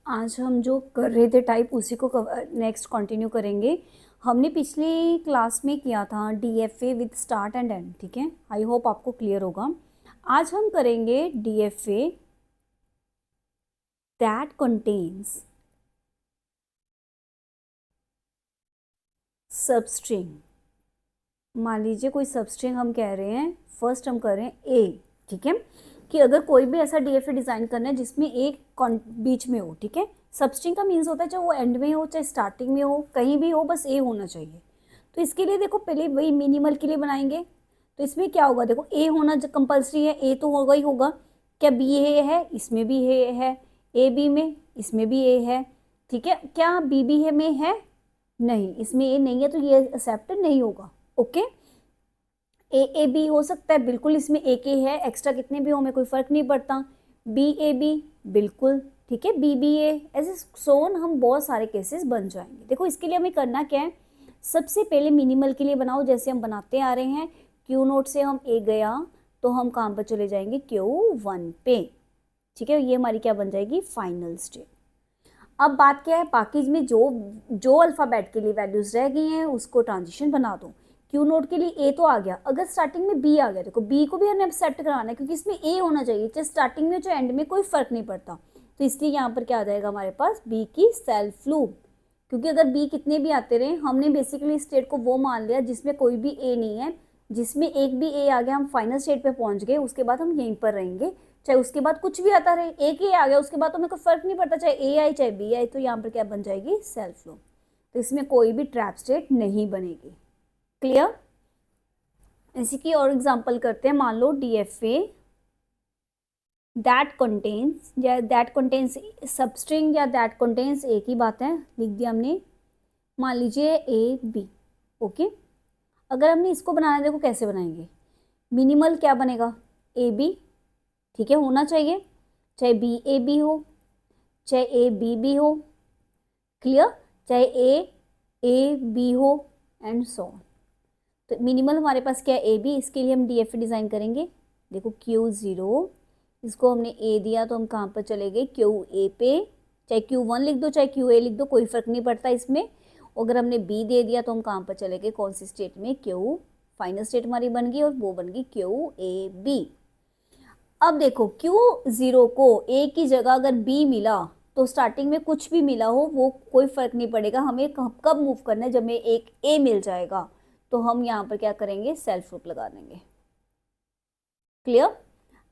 आज हम जो कर रहे थे टाइप उसी को नेक्स्ट कंटिन्यू करेंगे। हमने पिछली क्लास में किया था DFA with start and and, ठीक है। आई होप आपको क्लियर होगा। आज हम करेंगे DFA दैट कंटेन्स सबस्ट्रिंग। मान लीजिए कोई सबस्ट्रिंग हम कह रहे हैं, फर्स्ट हम कर रहे हैं ए, ठीक है, कि अगर कोई भी ऐसा DFA डिज़ाइन करना है जिसमें एक बीच में हो, ठीक है। सबस्ट्रिंग का मीन्स होता है चाहे वो एंड में हो चाहे स्टार्टिंग में हो, कहीं भी हो, बस ए होना चाहिए। तो इसके लिए देखो पहले वही मिनिमल के लिए बनाएंगे। तो इसमें क्या होगा, देखो ए होना जो कंपल्सरी है, ए तो होगा ही होगा। क्या बी ए है, इसमें भी ए है। ए बी में, इसमें भी ए है, ठीक है। क्या बी बी है में है, नहीं, इसमें ए नहीं है, तो ये एक्सेप्ट नहीं होगा। ओके, ए ए बी हो सकता है, बिल्कुल इसमें एक ए है, एक्स्ट्रा कितने भी हो हमें कोई फर्क नहीं पड़ता। बी ए बी, बिल्कुल ठीक है। बी बी ए, ऐसे सोन हम बहुत सारे केसेस बन जाएंगे। देखो इसके लिए हमें करना क्या है, सबसे पहले मिनिमल के लिए बनाओ जैसे हम बनाते आ रहे हैं। क्यू नोट से हम ए गया तो हम कहाँ पर चले जाएंगे, Q1 पे, ठीक है। ये हमारी क्या बन जाएगी, फाइनल स्टेट। अब बात क्या है, बाकी में जो जो अल्फ़ाबेट के लिए वैल्यूज रह गई हैं उसको ट्रांजिशन बना दो। क्यू नोट के लिए ए तो आ गया, अगर स्टार्टिंग में बी आ गया, देखो बी को भी हमें अब सेट कराना है क्योंकि इसमें ए होना चाहिए, चाहे स्टार्टिंग में चाहे एंड में, कोई फर्क नहीं पड़ता। तो इसलिए यहाँ पर क्या आ जाएगा हमारे पास, बी की सेल्फ लूप। क्योंकि अगर बी कितने भी आते रहे, हमने बेसिकली स्टेट को वो मान लिया जिसमें कोई भी ए नहीं है। जिसमें एक भी ए आ गया हम फाइनल स्टेट पे पहुंच गए, उसके बाद हम यहीं पर रहेंगे। चाहे उसके बाद कुछ भी आता रहे, एक ही आ गया उसके बाद तो हमें कोई फर्क नहीं पड़ता, चाहे ए आई चाहे बी आई। तो यहाँ पर क्या बन जाएगी, सेल्फ लूप। तो इसमें कोई भी ट्रैप स्टेट नहीं बनेगी। क्लियर। इसी की और एग्जांपल करते हैं। मान लो DFA दैट कंटेन्स, या दैट कंटेन्स सबस्ट्रिंग, या दैट कंटेन्स, एक ही बात है, लिख दिया हमने। मान लीजिए ए बी, ओके। अगर हमने इसको बनाना है, देखो कैसे बनाएंगे। मिनिमल क्या बनेगा, ए बी, ठीक है, होना चाहिए, चाहे बी ए बी हो चाहे ए बी बी हो, क्लियर, चाहे ए बी हो, एंड सो ऑन। तो मिनिमल हमारे पास क्या है, ए बी। इसके लिए हम DFA डिज़ाइन करेंगे। देखो Q0, इसको हमने ए दिया तो हम कहाँ पर चले गए, QA पे। चाहे Q1 लिख दो चाहे QA लिख दो, कोई फर्क नहीं पड़ता इसमें। अगर हमने बी दे दिया तो हम कहाँ पर चले गए, कौन सी स्टेट में, Q, फाइनल स्टेट हमारी बन गई और वो बन गई QAB। अब देखो Q0 को ए की जगह अगर बी मिला तो स्टार्टिंग में कुछ भी मिला हो वो कोई फर्क नहीं पड़ेगा, हमें कब मूव करना है, जब हमें एक ए मिल जाएगा तो हम यहाँ पर क्या करेंगे, सेल्फ लूप लगा देंगे। क्लियर।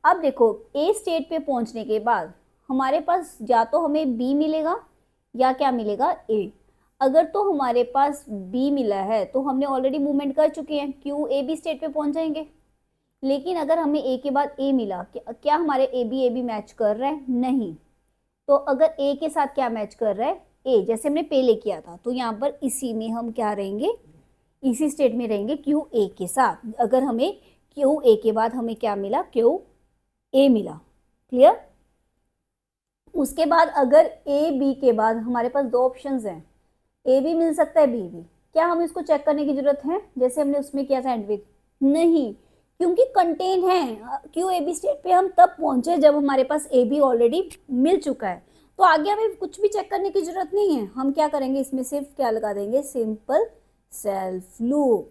अब देखो ए स्टेट पे पहुंचने के बाद हमारे पास या तो हमें बी मिलेगा या क्या मिलेगा, ए। अगर तो हमारे पास बी मिला है तो हमने ऑलरेडी मूवमेंट कर चुके हैं, QAB स्टेट पे पहुंच जाएंगे। लेकिन अगर हमें ए के बाद ए मिला, क्या हमारे ए बी मैच कर रहा है, नहीं। तो अगर ए के साथ क्या मैच कर रहा है, ए, जैसे हमने पहले किया था, तो यहाँ पर इसी में हम क्या रहेंगे, इसी स्टेट में रहेंगे QA के साथ। अगर हमें QA के बाद हमें क्या मिला, QA मिला। क्लियर। उसके बाद अगर ए बी के बाद हमारे पास दो ऑप्शंस हैं, ए भी मिल सकता है बी भी। क्या हम इसको चेक करने की जरूरत है जैसे हमने उसमें किया था एंड विथ, नहीं, क्योंकि कंटेन है। QAB स्टेट पे हम तब पहुंचे जब हमारे पास ए बी ऑलरेडी मिल चुका है। तो आगे हमें कुछ भी चेक करने की जरूरत नहीं है, हम क्या करेंगे, इसमें सिर्फ क्या लगा देंगे, सिंपल सेल्फ लूप।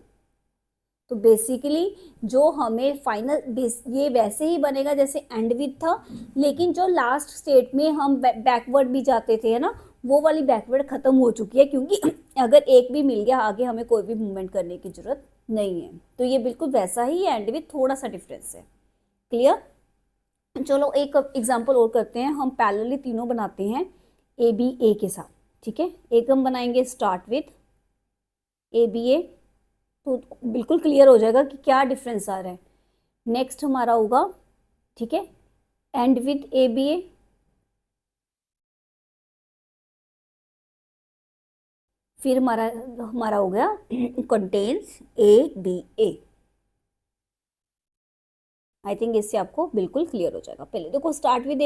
तो बेसिकली जो हमें फाइनल, ये वैसे ही बनेगा जैसे एंड विथ था, लेकिन जो लास्ट स्टेट में हम बैकवर्ड भी जाते थे, है ना, वो वाली बैकवर्ड खत्म हो चुकी है, क्योंकि अगर एक भी मिल गया आगे हमें कोई भी मूवमेंट करने की जरूरत नहीं है। तो ये बिल्कुल वैसा ही है, एंड विथ थोड़ा सा डिफरेंस है। क्लियर। चलो एक एग्जाम्पल और करते हैं। हम पैरेलली तीनों बनाते हैं ए बी ए के साथ, ठीक है। एक हम बनाएंगे स्टार्ट विथ ABA, तो बिल्कुल क्लियर हो जाएगा कि क्या डिफरेंस आ रहा है। नेक्स्ट हमारा होगा, ठीक है, एंड विथ ABA। फिर हमारा हमारा हो गया कंटेन्स ABA। आई थिंक इससे आपको बिल्कुल क्लियर हो जाएगा। पहले देखो स्टार्ट विद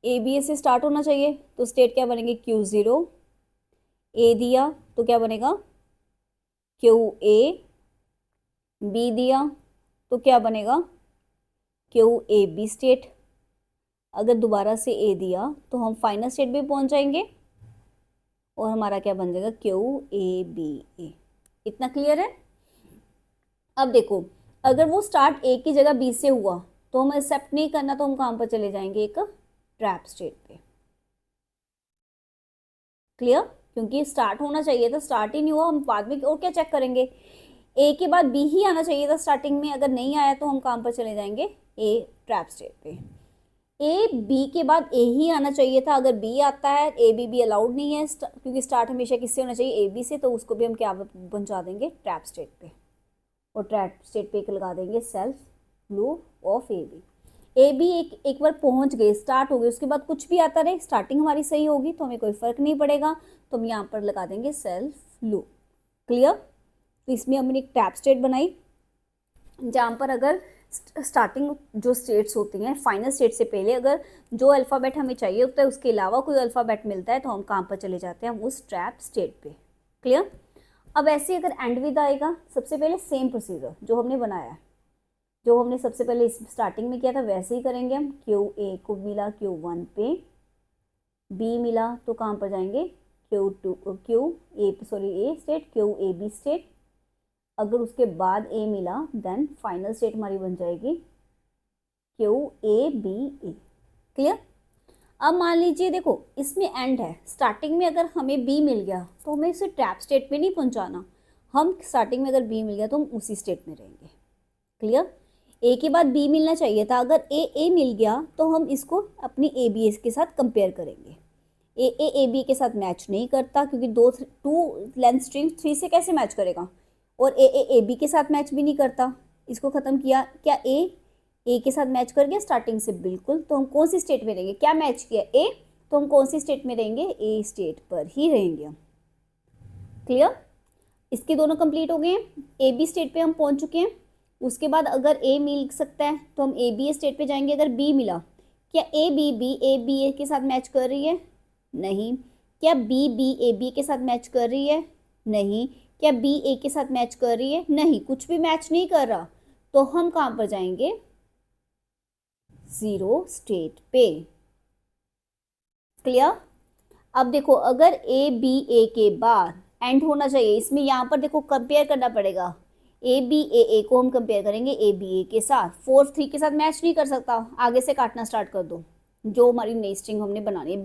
ABA से स्टार्ट होना चाहिए, तो स्टेट क्या बनेंगे, Q0। ए दिया तो क्या बनेगा, QA। बी दिया तो क्या बनेगा, QAB स्टेट। अगर दोबारा से ए दिया तो हम फाइनल स्टेट पे पहुंच जाएंगे और हमारा क्या बन जाएगा, क्यू ए बी ए। इतना क्लियर है। अब देखो, अगर वो स्टार्ट ए की जगह बी से हुआ तो हम एक्सेप्ट नहीं करना, तो हम कहाँ पर चले जाएंगे, एक ट्रैप स्टेट पे। क्लियर, क्योंकि स्टार्ट होना चाहिए था, स्टार्ट ही नहीं हुआ, हम बाद में और क्या चेक करेंगे, ए के बाद बी ही आना चाहिए था स्टार्टिंग में, अगर नहीं आया तो हम कहाँ पर चले जाएंगे, ए ट्रैप स्टेट पे। ए बी के बाद ए ही आना चाहिए था, अगर बी आता है ए बी भी अलाउड नहीं है, क्योंकि स्टार्ट हमेशा किससे होना चाहिए, ए बी से, तो उसको भी हम क्या पहुंचा देंगे, ट्रैप स्टेट पे। और ट्रैप स्टेट पे एक लगा देंगे self loop of A B. A B एक बार पहुंच गए, स्टार्ट हो गए, उसके बाद कुछ भी आता रहे, स्टार्टिंग हमारी सही होगी तो हमें कोई फर्क नहीं पड़ेगा, तो हम यहाँ पर लगा देंगे सेल्फ लूप। क्लियर। तो इसमें हमने एक ट्रैप स्टेट बनाई जहाँ पर अगर स्टार्टिंग जो स्टेट्स होती हैं फाइनल स्टेट से पहले अगर जो अल्फ़ाबेट हमें चाहिए होता है उसके अलावा कोई अल्फ़ाबेट मिलता है तो हम कहाँ पर चले जाते हैं, उस ट्रैप स्टेट पे। क्लियर। अब ऐसे अगर एंड विद आएगा, सबसे पहले सेम प्रोसीजर जो हमने बनाया है, जो हमने सबसे पहले स्टार्टिंग में किया था वैसे ही करेंगे हम। क्यू ए को मिला Q1 पे, बी मिला तो कहाँ पर जाएंगे, A state, Q A B state. अगर उसके बाद ए मिला देन फाइनल स्टेट हमारी बन जाएगी Q A B A. Clear. अब मान लीजिए देखो इसमें एंड है, स्टार्टिंग में अगर हमें बी मिल गया तो हमें इसे ट्रैप स्टेट पे नहीं पहुंचाना, हम स्टार्टिंग में अगर बी मिल गया तो हम उसी स्टेट में रहेंगे। क्लियर। ए के बाद बी मिलना चाहिए था, अगर ए मिल गया तो हम इसको अपनी ए बी के साथ कंपेयर करेंगे। ए बी के साथ मैच नहीं करता क्योंकि टू लेंथ स्ट्रिंग 3 से कैसे मैच करेगा, और ए बी के साथ मैच भी नहीं करता। इसको ख़त्म किया, क्या ए के साथ मैच कर गया स्टार्टिंग से, बिल्कुल। तो हम कौन सी स्टेट में रहेंगे, क्या मैच किया ए, तो हम कौन सी स्टेट में रहेंगे, ए स्टेट पर ही रहेंगे हम। क्लियर। इसके दोनों कंप्लीट हो गए हैं, ए बी स्टेट पे हम पहुंच चुके हैं। उसके बाद अगर ए मिल सकता है तो हम ए बी स्टेट पे जाएंगे। अगर बी मिला, क्या ए बी के साथ मैच कर रही है, नहीं। क्या बी ए बी के साथ मैच कर रही है, नहीं। क्या बी ए के साथ मैच कर रही है, नहीं, कुछ भी मैच नहीं कर रहा, तो हम कहाँ पर जाएंगे, 0 स्टेट पे। क्लियर। अब देखो अगर ए के बाद एंड होना चाहिए, इसमें यहाँ पर देखो कंपेयर करना पड़ेगा, ए को हम कंपेयर करेंगे ए के साथ, 4 3 के साथ मैच नहीं कर सकता, आगे से काटना स्टार्ट कर दो, जो हमारी नई स्ट्रिंग हमने बनानी है।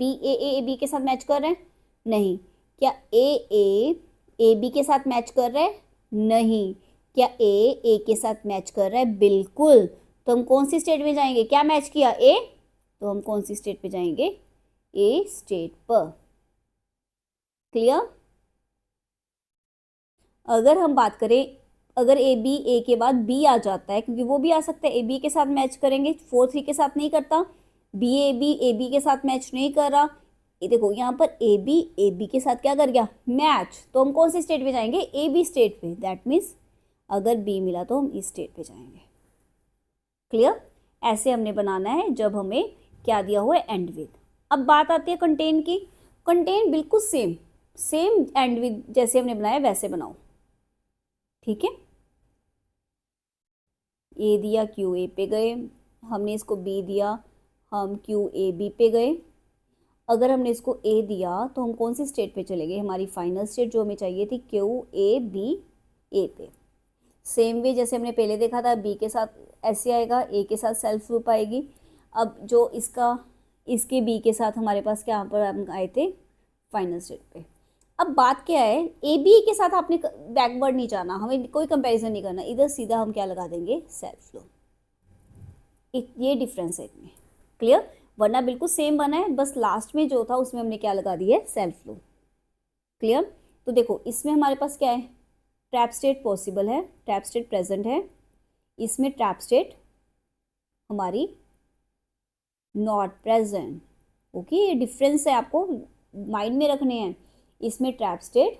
बी के साथ मैच कर रहे हैं, नहीं। क्या ए बी के साथ मैच कर रहा है, नहीं। क्या ए के साथ मैच कर रहा है, बिल्कुल। तो हम कौन सी स्टेट में जाएंगे, क्या मैच किया ए, तो हम कौन सी स्टेट पे जाएंगे, ए स्टेट पर। क्लियर। अगर हम बात करें, अगर ए के बाद बी आ जाता है, क्योंकि वो भी आ सकता है, ए बी के साथ मैच करेंगे, 4 3 के साथ नहीं करता, ए बी के साथ मैच नहीं कर रहा, ये देखो यहाँ पर ए बी के साथ क्या कर गया, मैच, तो हम कौन सी स्टेट पे जाएंगे, ए बी स्टेट पे। दैट मीन्स अगर बी मिला तो हम इस स्टेट पे जाएंगे। क्लियर। ऐसे हमने बनाना है जब हमें क्या दिया हुआ है, एंड विद। अब बात आती है कंटेन की। कंटेन बिल्कुल सेम एंड विद जैसे हमने बनाया वैसे बनाओ, ठीक है। ए दिया क्यू ए पे गए, हमने इसको बी दिया, हम क्यू ए बी पे गए। अगर हमने इसको ए दिया तो हम कौन सी स्टेट पे चले गए, हमारी फाइनल स्टेट जो हमें चाहिए थी, क्यू ए बी ए पे। सेम वे जैसे हमने पहले देखा था, बी के साथ ऐसे आएगा, ए के साथ सेल्फ लूप आएगी। अब जो इसके बी के साथ हमारे पास क्या पर हम आए थे, फाइनल स्टेट पे। अब बात क्या है, ए बी के साथ आपने बैकवर्ड नहीं जाना, हमें कोई कंपैरिजन नहीं करना, इधर सीधा हम क्या लगा देंगे, सेल्फ लूप। ये डिफरेंस है इनमें। क्लियर। वरना बिल्कुल सेम बना है, बस लास्ट में जो था उसमें हमने क्या लगा दिया है, सेल्फ लूप। क्लियर। तो देखो इसमें हमारे पास क्या है, ट्रैप स्टेट पॉसिबल है, ट्रैप स्टेट प्रेजेंट है, इसमें ट्रैप स्टेट हमारी नॉट प्रेजेंट। ओके, ये डिफरेंस है, आपको माइंड में रखने हैं, इसमें trap state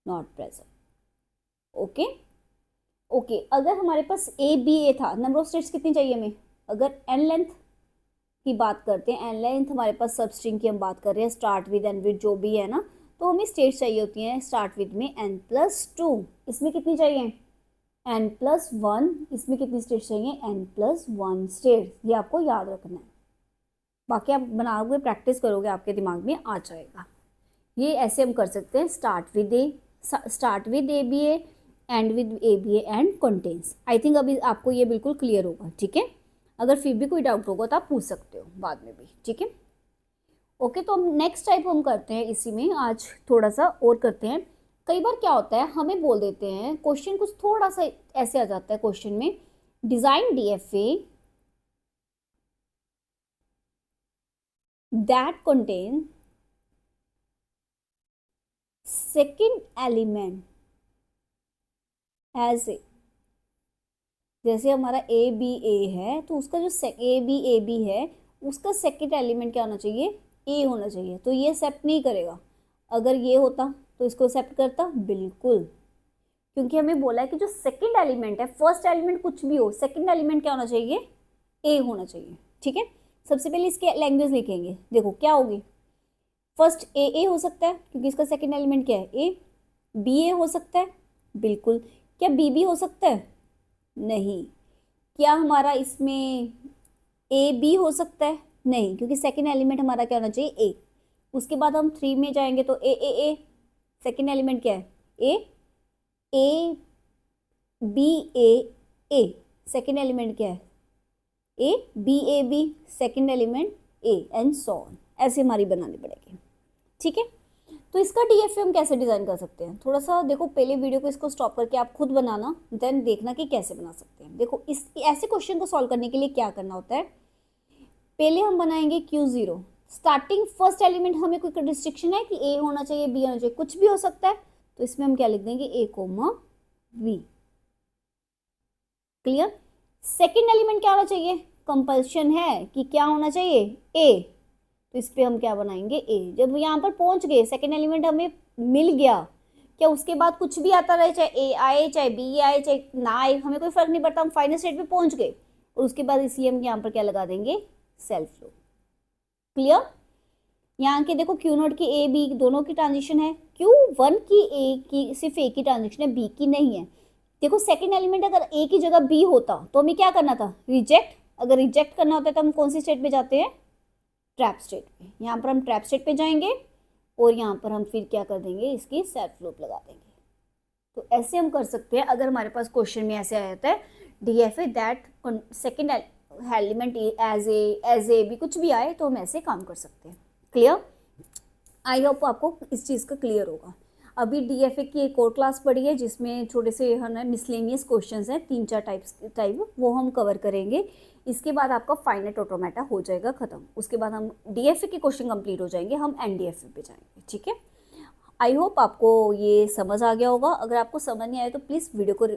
not present. Okay, अगर हमारे पास ए था, नंबर ऑफ स्टेट्स कितनी चाहिए हमें, अगर एन लेंथ की बात करते हैं, एन लेंथ हमारे पास सब स्ट्रिंग की हम बात कर रहे हैं, स्टार्ट विद एंड विद जो भी है ना, तो हमें स्टेट्स चाहिए होती हैं, स्टार्ट विद में n+2, इसमें कितनी चाहिए, n+1, इसमें कितनी स्टेट्स चाहिए, n+1 स्टेट्स, ये आपको याद रखना है। बाकी आप बनाओगे, प्रैक्टिस करोगे, आपके दिमाग में आ जाएगा। ये ऐसे हम कर सकते हैं, start with A B A, and with A B A and contains. I think अभी आपको ये बिल्कुल क्लियर होगा, ठीक है। अगर फिर भी कोई डाउट होगा तो आप पूछ सकते हो बाद में भी, ठीक है। ओके, तो हम नेक्स्ट टाइप हम करते हैं इसी में, आज थोड़ा सा और करते हैं। कई बार क्या होता है, हमें बोल देते हैं क्वेश्चन कुछ थोड़ा सा ऐसे आ जाता है क्वेश्चन में, design DFA that contain second element as a, जैसे हमारा ए बी ए है तो उसका जो ए बी है उसका सेकंड एलिमेंट क्या होना चाहिए, ए होना चाहिए। तो ये एक्सेप्ट नहीं करेगा। अगर ये होता तो इसको एक्सेप्ट करता, बिल्कुल, क्योंकि हमें बोला है कि जो सेकंड एलिमेंट है, फर्स्ट एलिमेंट कुछ भी हो, सेकंड एलिमेंट क्या होना चाहिए, ए होना चाहिए, ठीक है। सबसे पहले इसके लैंग्वेज लिखेंगे, देखो क्या होगी। फर्स्ट ए हो सकता है क्योंकि इसका सेकंड एलिमेंट क्या है, ए। बी ए हो सकता है, बिल्कुल। क्या बी हो सकता है, नहीं। क्या हमारा इसमें ए बी हो सकता है, नहीं, क्योंकि सेकंड एलिमेंट हमारा क्या होना चाहिए, ए। उसके बाद हम 3 में जाएंगे तो ए सेकंड एलिमेंट क्या है, A B A second element क्या है, A B second element A, and so on. ऐसे हमारी बनानी पड़ेगी, ठीक है। तो इसका डीएफए हम कैसे डिज़ाइन कर सकते हैं, थोड़ा सा देखो, पहले वीडियो को इसको स्टॉप करके आप खुद बनाना, देन देखना कि कैसे बना सकते हैं। देखो इस ऐसे क्वेश्चन को सॉल्व करने के लिए क्या करना होता है, पहले हम बनाएंगे Q0। स्टार्टिंग फर्स्ट एलिमेंट हमें कोई रिस्ट्रिक्शन है कि ए होना चाहिए, बी होना चाहिए, कुछ भी हो सकता है, तो इसमें हम क्या लिख देंगे, A comma B. Clear. Second element क्या होना चाहिए, कंपल्शन है कि क्या होना चाहिए, ए। तो इस पर हम क्या बनाएंगे, ए। जब यहाँ पर पहुंच गए, सेकेंड एलिमेंट हमें मिल गया, क्या उसके बाद कुछ भी आता रहे, चाहे ए आए चाहे बी आए चाहे ना आए, हमें कोई फर्क नहीं पड़ता, हम फाइनल स्टेट पे पहुंच गए। और उसके बाद इसलिए हम यहाँ पर क्या लगा देंगे, सेल्फ लूप। क्लियर। यहाँ के देखो Q0 की ए बी दोनों की ट्रांजिशन है, Q1 की ए की सिर्फ ए की ट्रांजिशन है, बी की नहीं है। देखो सेकंड एलिमेंट अगर ए की जगह बी होता तो हमें क्या करना था, रिजेक्ट। अगर रिजेक्ट करना होता है तो हम कौन सी स्टेट पे जाते हैं, ट्रैप स्टेट पे। यहाँ पर हम ट्रैप स्टेट पे जाएंगे और यहाँ पर हम फिर क्या कर देंगे, इसकी सेल्फ लूप लगा देंगे। तो ऐसे हम कर सकते हैं। अगर हमारे पास क्वेश्चन में ऐसे आया जाता है DFA that second element as A भी कुछ भी आए तो हम ऐसे काम कर सकते हैं। क्लियर। आई होप आपको इस चीज़ का क्लियर होगा। अभी डीएफए की एक और क्लास पढ़ी है जिसमें छोटे से है ना मिसलेनियस क्वेश्चंस हैं, 3-4 टाइप, वो हम कवर करेंगे। इसके बाद आपका फाइनाइट ऑटोमेटा हो जाएगा ख़त्म। उसके बाद हम डीएफए के क्वेश्चन कंप्लीट हो जाएंगे, हम एनडीएफए पे जाएंगे, ठीक है। आई होप आपको ये समझ आ गया होगा। अगर आपको समझ नहीं आया तो प्लीज़ वीडियो को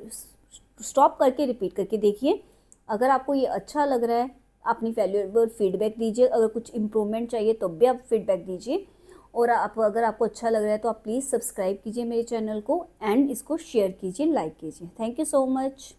स्टॉप करके रिपीट करके देखिए। अगर आपको ये अच्छा लग रहा है, अपनी वैल्यूएबल फीडबैक दीजिए। अगर कुछ इम्प्रूवमेंट चाहिए तो भी आप फीडबैक दीजिए। और अगर आपको अच्छा लग रहा है तो आप प्लीज़ सब्सक्राइब कीजिए मेरे चैनल को, एंड इसको शेयर कीजिए, लाइक कीजिए। Thank you so much.